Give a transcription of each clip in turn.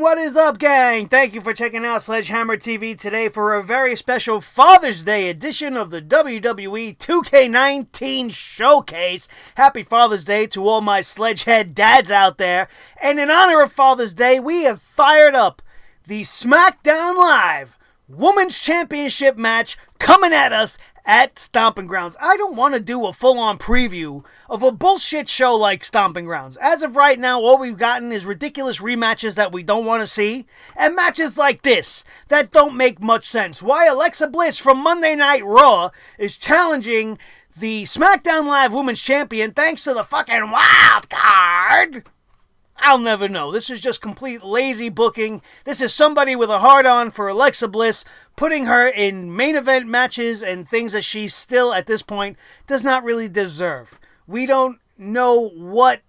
what is up, gang? Thank you for checking out Sledgehammer TV today for a very special Father's Day edition of the WWE 2k19 Showcase. Happy Father's Day to all my sledgehead dads out there. And in honor of Father's Day, we have fired up the SmackDown Live Women's Championship match coming at us at Stomping Grounds. I don't want to do a full-on preview of a bullshit show like Stomping Grounds. As of right now, all we've gotten is ridiculous rematches that we don't want to see, and matches like this that don't make much sense. Why Alexa Bliss from Monday Night Raw is challenging the SmackDown Live Women's Champion thanks to the fucking wild card, I'll never know. This is just complete lazy booking. This is somebody with a hard-on for Alexa Bliss, putting her in main event matches and things that she still, at this point, does not really deserve. We don't know what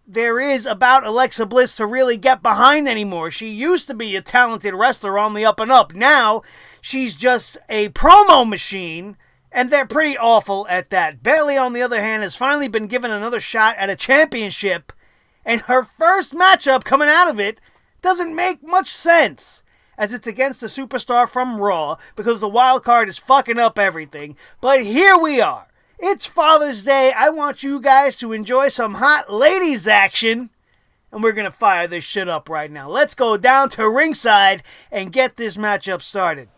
there is about Alexa Bliss to really get behind anymore. She used to be a talented wrestler on the up and up. Now, she's just a promo machine, and they're pretty awful at that. Bayley, on the other hand, has finally been given another shot at a championship, and her first matchup coming out of it doesn't make much sense, as it's against a superstar from Raw, because the wild card is fucking up everything. But here we are. It's Father's Day. I want you guys to enjoy some hot ladies action, and we're going to fire this shit up right now. Let's go down to ringside and get this matchup started.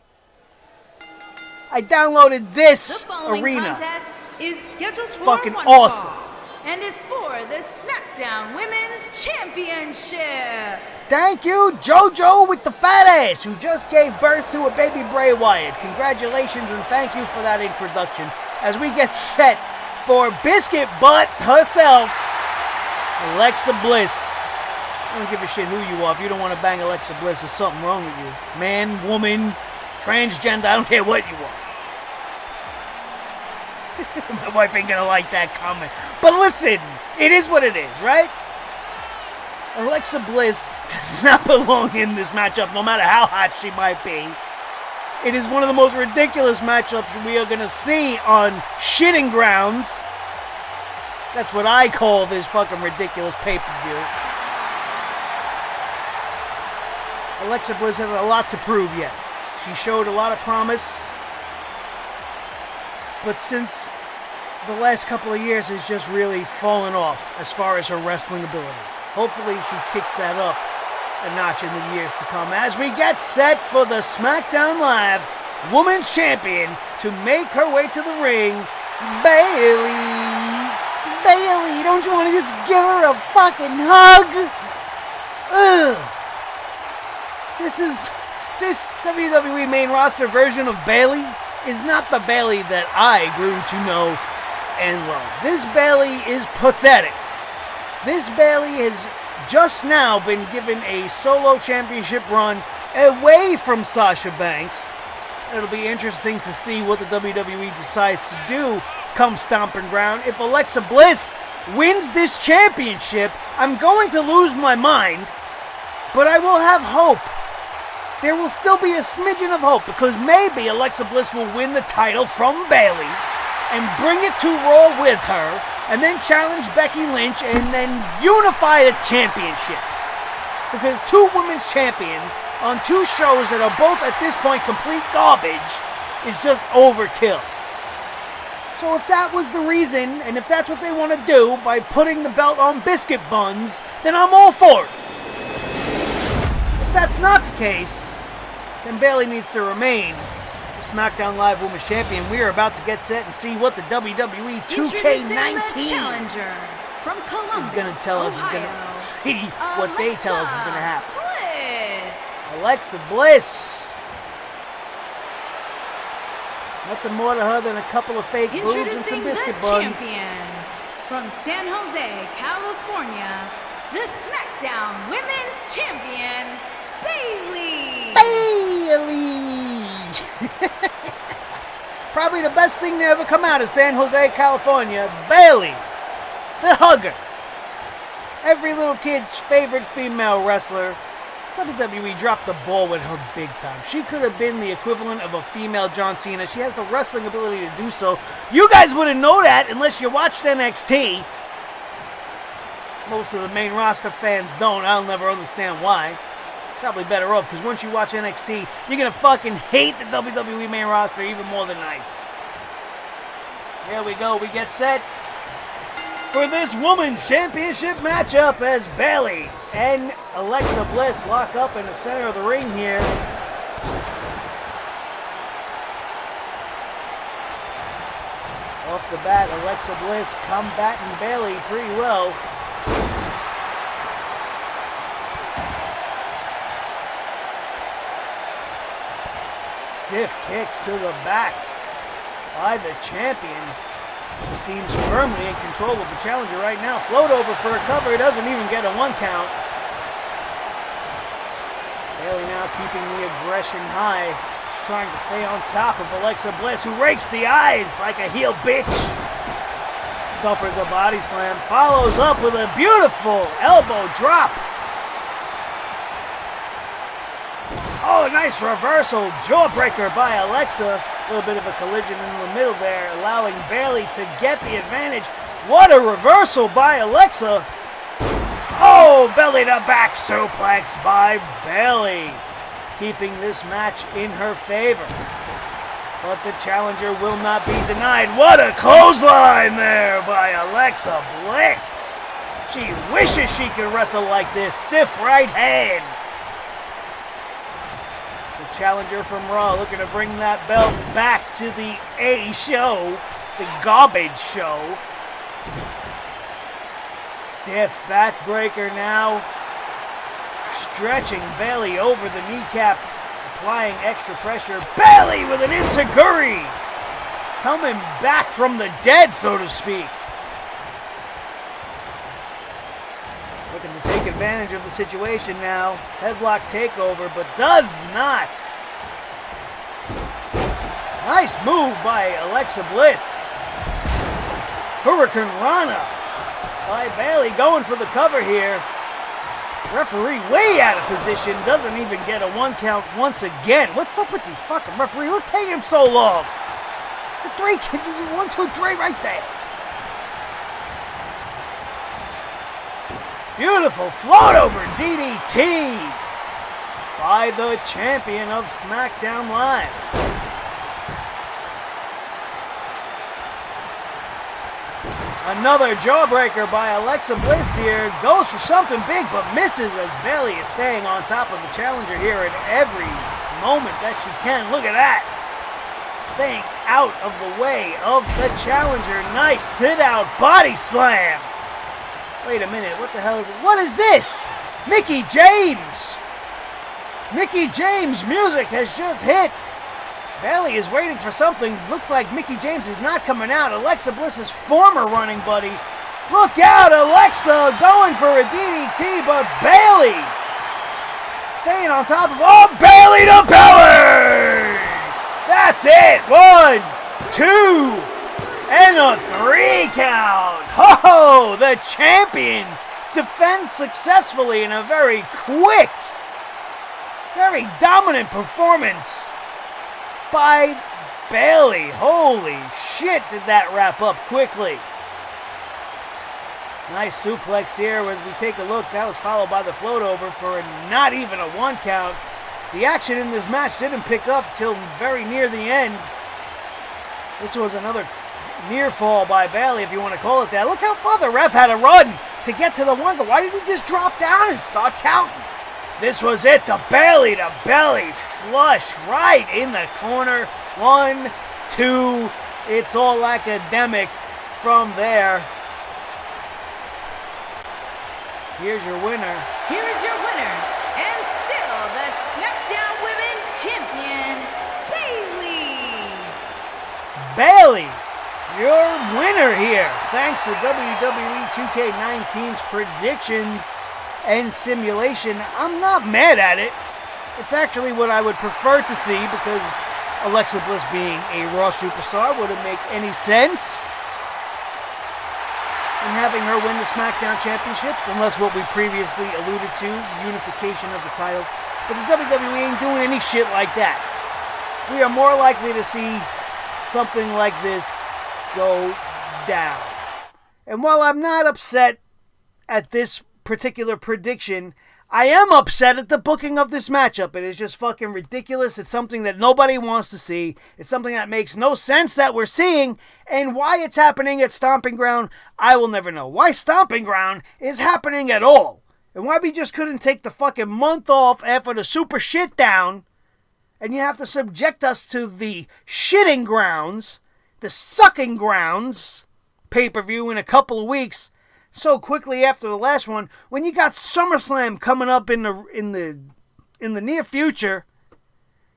I downloaded this arena. It's fucking awesome. And it's for the SmackDown Women's Championship. Thank you, JoJo with the fat ass, who just gave birth to a baby Bray Wyatt. Congratulations and thank you for that introduction. As we get set for Biscuit Butt herself, Alexa Bliss. I don't give a shit who you are. If you don't want to bang Alexa Bliss, there's something wrong with you. Man, woman, transgender, I don't care what you are. My wife ain't gonna like that comment. But listen, it is what it is, right? Alexa Bliss does not belong in this matchup, no matter how hot she might be. It is one of the most ridiculous matchups we are gonna see on shitting grounds. That's what I call this fucking ridiculous pay-per-view. Alexa Bliss has a lot to prove yet. She showed a lot of promise, but since the last couple of years has just really fallen off as far as her wrestling ability. Hopefully she kicks that up a notch in the years to come as we get set for the SmackDown Live Women's Champion to make her way to the ring, Bayley. Bayley, don't you want to just give her a fucking hug? Ugh. This WWE main roster version of Bayley is not the Bayley that I grew to know and love. This Bayley is pathetic. This Bayley has just now been given a solo championship run away from Sasha Banks. It'll be interesting to see what the WWE decides to do come Stomping Ground. If Alexa Bliss wins this championship, I'm going to lose my mind, but I will have hope. There will still be a smidgen of hope, because maybe Alexa Bliss will win the title from Bayley and bring it to Raw with her, and then challenge Becky Lynch and then unify the championships. Because two women's champions on two shows that are both at this point complete garbage is just overkill. So if that was the reason, and if that's what they want to do by putting the belt on biscuit buns, then I'm all for it. If that's not the case, then Bayley needs to remain the SmackDown Live Women's Champion. We are about to get set and see what the WWE 2k19 challenger from Columbus, is going to tell us, is going to see what they tell us is going to happen. Bliss. Alexa Bliss. Nothing more to her than a couple of fake boobs and some biscuit buns. Champion from San Jose, California, the SmackDown Women's Champion, Bayley. Bayley! Probably the best thing to ever come out of San Jose, California. Bayley, the hugger. Every little kid's favorite female wrestler. WWE dropped the ball with her big time. She could have been the equivalent of a female John Cena. She has the wrestling ability to do so. You guys wouldn't know that unless you watched NXT. Most of the main roster fans don't. I'll never understand why. Probably better off, because once you watch NXT, you're going to fucking hate the WWE main roster even more than I. Here we go. We get set for this Women's Championship matchup as Bayley and Alexa Bliss lock up in the center of the ring here. Off the bat, Alexa Bliss combating Bayley pretty well. Stiff kicks to the back by the champion. He seems firmly in control of the challenger right now. Float over for a cover. He doesn't even get a 1 count. Bayley now keeping the aggression high. Trying to stay on top of Alexa Bliss, who rakes the eyes like a heel bitch. Suffers a body slam. Follows up with a beautiful elbow drop. Oh, nice reversal. Jawbreaker by Alexa. A little bit of a collision in the middle there, allowing Bayley to get the advantage. What a reversal by Alexa. Oh, belly to back suplex by Bayley, keeping this match in her favor. But the challenger will not be denied. What a clothesline there by Alexa Bliss. She wishes she could wrestle like this. Stiff right hand. The challenger from Raw looking to bring that belt back to the A show, the garbage show. Stiff backbreaker now. Stretching Bayley over the kneecap, applying extra pressure. Bayley with an enziguri, coming back from the dead, so to speak. Looking to take advantage of the situation now. Headlock takeover, but does not. Nice move by Alexa Bliss. Hurricane Rana by Bayley, going for the cover here. Referee way out of position, doesn't even get a 1 count once again. What's up with these fucking referees? What's taking him so long? The 3, can you 1, 2, 3 right there? Beautiful float over DDT by the champion of SmackDown Live. Another jawbreaker by Alexa Bliss here. Goes for something big but misses as Bayley is staying on top of the challenger here at every moment that she can. Look at that. Staying out of the way of the challenger. Nice sit-out body slam. Wait a minute. What the hell is it? What is this? Mickie James. Mickie James music has just hit. Bayley is waiting for something. Looks like Mickie James is not coming out. Alexa Bliss's former running buddy. Look out, Alexa going for a DDT, but Bayley staying on top of. Oh, Bayley to power! That's it. 1, 2, and a 3 count. Ho! The champion defends successfully in a very quick, very dominant performance by Bayley. Holy shit, did that wrap up quickly. Nice suplex here as we take a look. That was followed by the float over for not even a 1 count. The action in this match didn't pick up till very near the end. This was another near fall by Bayley, if you want to call it that. Look how far the ref had to run to get to the 1. Why did he just drop down and start counting? This was it, the Bayley to belly flush right in the corner. 1, 2, it's all academic from there. Here's your winner. Here is your winner, and still the SmackDown Women's Champion, Bayley. Bayley, your winner here. Thanks to WWE 2k19's predictions and simulation. I'm not mad at it. It's actually what I would prefer to see, because Alexa Bliss being a Raw superstar wouldn't make any sense. And having her win the SmackDown Championships, unless what we previously alluded to, unification of the titles. But the WWE ain't doing any shit like that. We are more likely to see something like this go down. And while I'm not upset at this particular prediction, I am upset at the booking of this matchup. It is just fucking ridiculous. It's something that nobody wants to see. It's something that makes no sense that we're seeing. And why it's happening at Stomping Ground, I will never know. Why Stomping Ground is happening at all. And why we just couldn't take the fucking month off after the super shit down. And you have to subject us to the shitting grounds, the sucking grounds pay-per-view in a couple of weeks. So quickly after the last one, when you got SummerSlam coming up in the near future,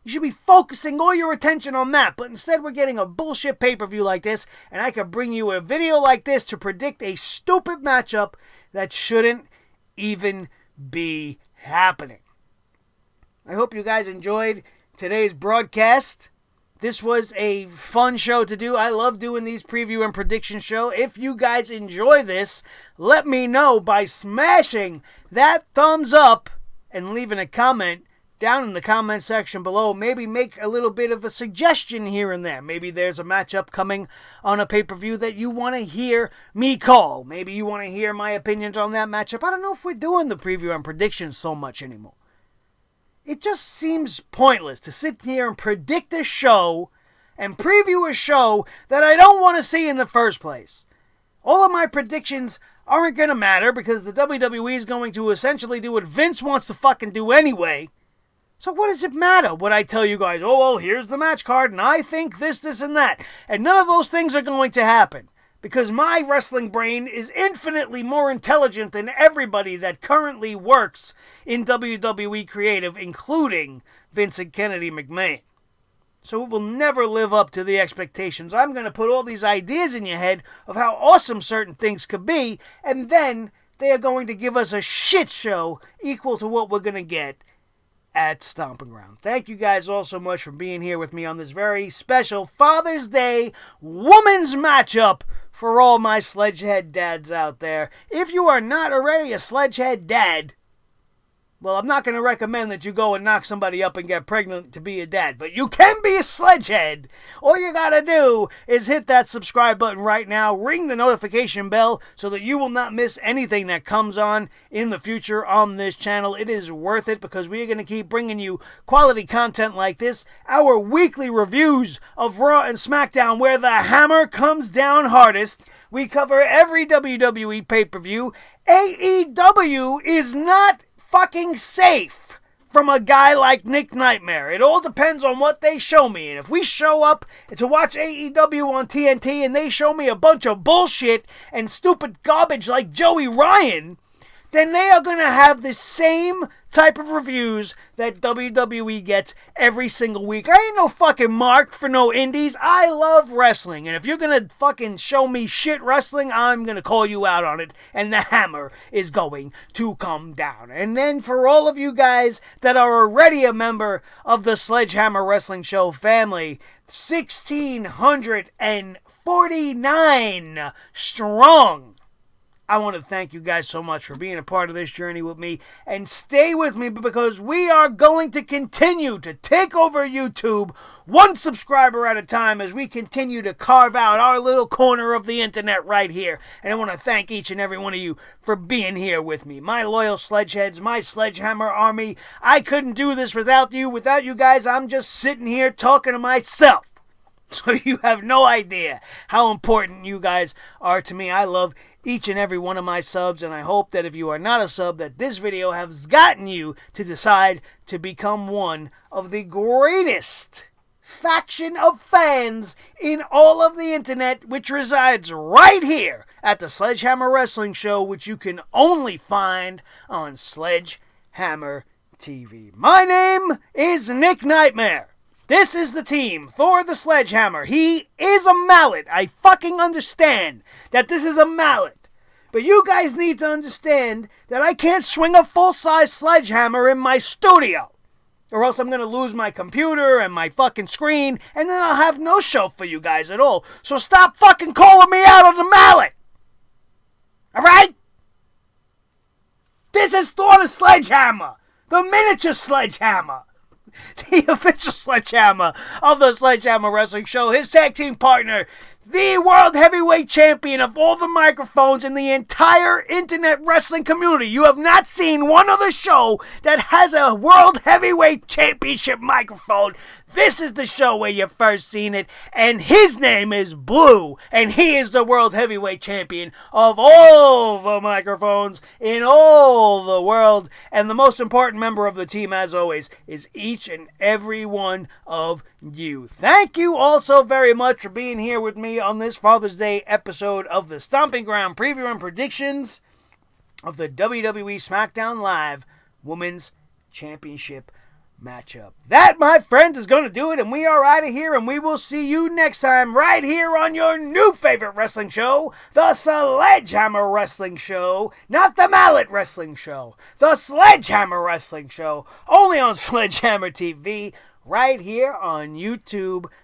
you should be focusing all your attention on that. But instead, we're getting a bullshit pay-per-view like this, and I could bring you a video like this to predict a stupid matchup that shouldn't even be happening. I hope you guys enjoyed today's broadcast. This was a fun show to do. I love doing these preview and prediction show. If you guys enjoy this, let me know by smashing that thumbs up and leaving a comment down in the comment section below. Maybe make a little bit of a suggestion here and there. Maybe there's a matchup coming on a pay-per-view that you want to hear me call. Maybe you want to hear my opinions on that matchup. I don't know if we're doing the preview and predictions so much anymore. It just seems pointless to sit here and predict a show and preview a show that I don't want to see in the first place. All of my predictions aren't going to matter because the WWE is going to essentially do what Vince wants to fucking do anyway. So what does it matter what I tell you guys? Oh, well, here's the match card and I think this, and that. And none of those things are going to happen. Because my wrestling brain is infinitely more intelligent than everybody that currently works in WWE Creative, including Vincent Kennedy McMahon. So it will never live up to the expectations. I'm going to put all these ideas in your head of how awesome certain things could be, and then they are going to give us a shit show equal to what we're going to get at Stomping Ground. Thank you guys all so much for being here with me on this very special Father's Day women's matchup for all my sledgehead dads out there. If you are not already a sledgehead dad, well, I'm not going to recommend that you go and knock somebody up and get pregnant to be a dad, but you can be a sledgehead. All you got to do is hit that subscribe button right now, ring the notification bell so that you will not miss anything that comes on in the future on this channel. It is worth it because we are going to keep bringing you quality content like this, our weekly reviews of Raw and SmackDown where the hammer comes down hardest. We cover every WWE pay-per-view. AEW is not fucking safe from a guy like Nick Nightmare. It all depends on what they show me. And if we show up to watch AEW on TNT and they show me a bunch of bullshit and stupid garbage like Joey Ryan, then they are going to have the same type of reviews that WWE gets every single week. I ain't no fucking mark for no indies. I love wrestling. And if you're going to fucking show me shit wrestling, I'm going to call you out on it. And the hammer is going to come down. And then for all of you guys that are already a member of the Sledgehammer Wrestling Show family, 1,649 strong. I want to thank you guys so much for being a part of this journey with me. And stay with me because we are going to continue to take over YouTube one subscriber at a time as we continue to carve out our little corner of the internet right here. And I want to thank each and every one of you for being here with me. My loyal sledgeheads, my Sledgehammer army. I couldn't do this without you. Without you guys, I'm just sitting here talking to myself. So you have no idea how important you guys are to me. I love each and every one of my subs, and I hope that if you are not a sub, that this video has gotten you to decide to become one of the greatest faction of fans in all of the internet, which resides right here at the Sledgehammer Wrestling Show, which you can only find on Sledgehammer TV. My name is Nick Nightmare. This is the team, Thor the Sledgehammer. He is a mallet. I fucking understand that this is a mallet. But you guys need to understand that I can't swing a full-size sledgehammer in my studio. Or else I'm going to lose my computer and my fucking screen, and then I'll have no show for you guys at all. So stop fucking calling me out on the mallet. Alright? This is Thor the Sledgehammer. The miniature sledgehammer. The official sledgehammer of the Sledgehammer Wrestling Show. His tag team partner, the World Heavyweight Champion of all the microphones in the entire internet wrestling community. You have not seen one other show that has a World Heavyweight Championship microphone. This is the show where you first seen it, and his name is Blue, and he is the World Heavyweight Champion of all the microphones in all the world, and the most important member of the team, as always, is each and every one of you. Thank you all so very much for being here with me on this Father's Day episode of the Stomping Ground preview and predictions of the WWE SmackDown Live Women's Championship matchup. That, my friends, is going to do it, and we are out of here, and we will see you next time right here on your new favorite wrestling show, the Sledgehammer Wrestling Show, not the Mallet Wrestling Show, the Sledgehammer Wrestling Show, only on Sledgehammer TV, right here on YouTube.com.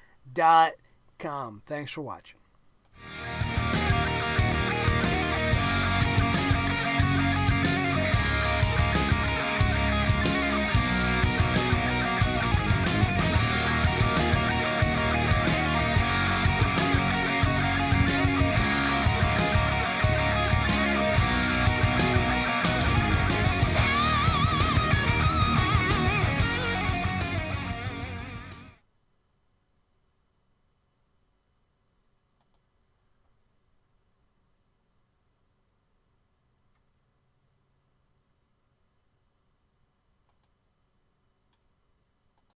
Thanks for watching.